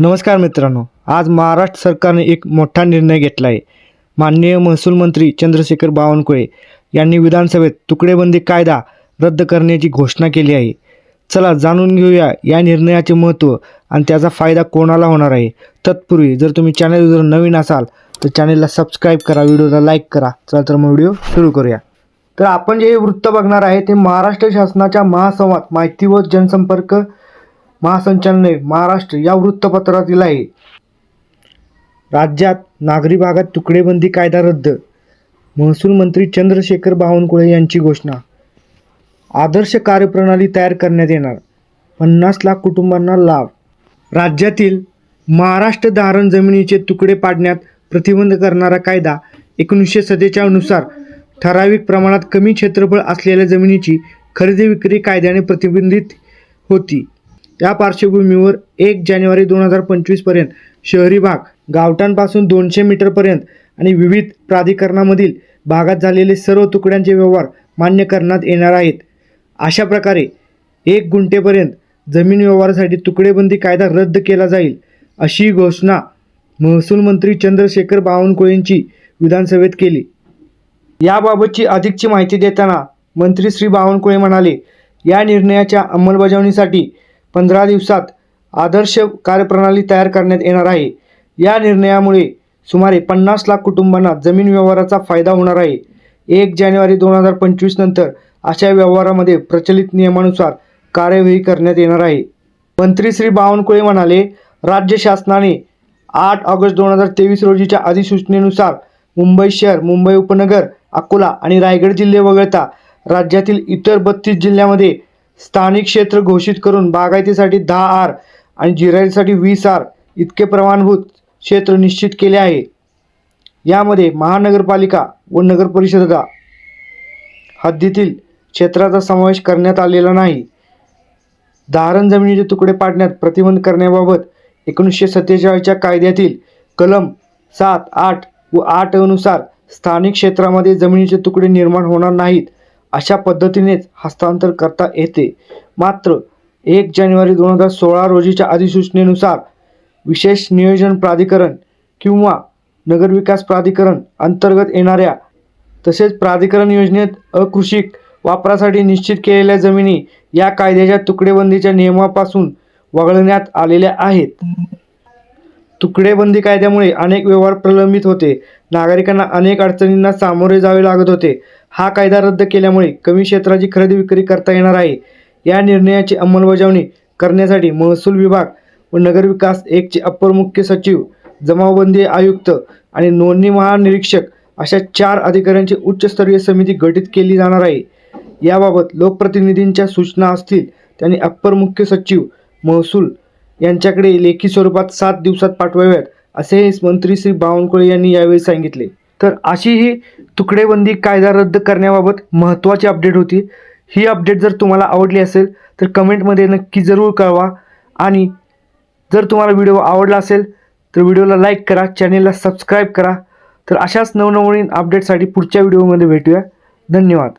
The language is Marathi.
नमस्कार मित्रांनो, आज महाराष्ट्र सरकारने एक मोठा निर्णय घेतला आहे। माननीय महसूल मंत्री चंद्रशेखर बावनकुळे यांनी विधानसभेत तुकडेबंदी कायदा रद्द करण्याची घोषणा केली आहे। चला जाणून घेऊया या निर्णयाचे महत्त्व आणि त्याचा फायदा कोणाला होणार आहे। तत्पूर्वी जर तुम्ही चॅनलवर नवीन असाल तर चॅनलला सबस्क्राईब करा, व्हिडिओला लाईक करा। चला तर मग व्हिडिओ सुरू करूया। तर आपण जे वृत्त बघणार आहे ते महाराष्ट्र शासनाच्या महासंवाद माहिती व जनसंपर्क महासंचालनालय महाराष्ट्र या वृत्तपत्रातील आहे। राज्यात नागरी भागात तुकडेबंदी कायदा रद्द, महसूल मंत्री चंद्रशेखर बावनकुळे यांची घोषणा। आदर्श कार्यप्रणाली तयार करण्यात येणार, 50 लाख कुटुंबांना लाभ। राज्यातील महाराष्ट्र धारण जमिनीचे तुकडे पाडण्यात प्रतिबंध करणारा कायदा 1947 नुसार ठराविक प्रमाणात कमी क्षेत्रफळ असलेल्या जमिनीची खरेदी विक्री कायद्याने प्रतिबंधित होती। या पार्श्वभूमीवर 1 जानेवारी 2025 पर्यंत शहरी भाग, गावठाणापासून 200 मीटरपर्यंत आणि विविध प्राधिकरणामधील भागात झालेले सर्व तुकड्यांचे व्यवहार मान्य करण्यात येणार आहेत। अशा प्रकारे 1 गुंठेपर्यंत जमीन व्यवहारासाठी तुकडेबंदी कायदा रद्द केला जाईल, अशी घोषणा महसूल मंत्री चंद्रशेखर बावनकुळे यांची विधानसभेत केली। याबाबतची अधिकची माहिती देताना मंत्री श्री बावनकुळे म्हणाले, या निर्णयाच्या अंमलबजावणीसाठी 15 दिवसात आदर्श कार्यप्रणाली तयार करण्यात येणार आहे। या निर्णयामुळे सुमारे 50 लाख कुटुंबांना जमीन व्यवहाराचा फायदा होणार आहे। 1 जानेवारी 2025 नंतर अशा व्यवहारामध्ये प्रचलित नियमानुसार कार्यवाही करण्यात येणार आहे। मंत्री श्री बावनकुळे म्हणाले, राज्य शासनाने 8 ऑगस्ट 2023 रोजीच्या अधिसूचनेनुसार मुंबई शहर, मुंबई उपनगर, अकोला आणि रायगड जिल्हे वगळता राज्यातील इतर 32 जिल्ह्यामध्ये स्थानिक क्षेत्र घोषित करून बागायतीसाठी 10 आर आणि जिरायतीसाठी 20 आर इतके प्रमाणभूत क्षेत्र निश्चित केले आहे। यामध्ये महानगरपालिका व नगरपरिषदा हद्दीतील क्षेत्राचा समावेश करण्यात आलेला नाही। धारण जमिनीचे तुकडे पाडण्यात प्रतिबंध करण्याबाबत 1947च्या कायद्यातील कलम 7, 8 व 8 नुसार स्थानिक क्षेत्रामध्ये जमिनीचे तुकडे निर्माण होणार नाहीत, अशा पद्धतीनेच हस्तांतर करता येते। मात्र 1 जानेवारी 2016 रोजीच्या अधिसूचनेनुसार विशेष नियोजन प्राधिकरण किंवा नगरविकास प्राधिकरण अंतर्गत येणाऱ्या तसेच प्राधिकरण योजनेत अकृषिक वापरासाठी निश्चित केलेल्या जमिनी या कायद्याच्या तुकडेबंदीच्या नियमापासून वगळण्यात आलेल्या आहेत। तुकडेबंदी कायद्यामुळे अनेक व्यवहार प्रलंबित होते, नागरिकांना अनेक अडचणींना सामोरे जावे लागत होते। हा कायदा रद्द केल्यामुळे कमी क्षेत्राची खरेदी विक्री करता येणार आहे। या निर्णयाची अंमलबजावणी करण्यासाठी महसूल विभाग व नगरविकास 1 चे अप्पर मुख्य सचिव, जमावबंदी आयुक्त आणि नोंदणी महानिरीक्षक अशा 4 अधिकाऱ्यांची उच्चस्तरीय समिती गठीत केली जाणार आहे। याबाबत लोकप्रतिनिधींच्या सूचना असतील त्यांनी अप्पर मुख्य सचिव महसूल यांच्याकडे लेखी स्वरूपात 7 दिवसात पाठवाव्यात, असे मंत्री श्री बावनकुळे यांनी यावेळी सांगितले। तर अशी ही तुकडेबंदी कायदा रद्द करण्याबाबत महत्त्वाची अपडेट होती। ही अपडेट जर तुम्हाला आवडली असेल तर कमेंटमध्ये नक्की जरूर कळवा आणि जर तुम्हाला व्हिडिओ आवडला असेल तर व्हिडिओला लाईक करा, चॅनेलला सबस्क्राईब करा। तर अशाच नवनवीन अपडेटसाठी पुढच्या व्हिडिओमध्ये भेटूया। धन्यवाद।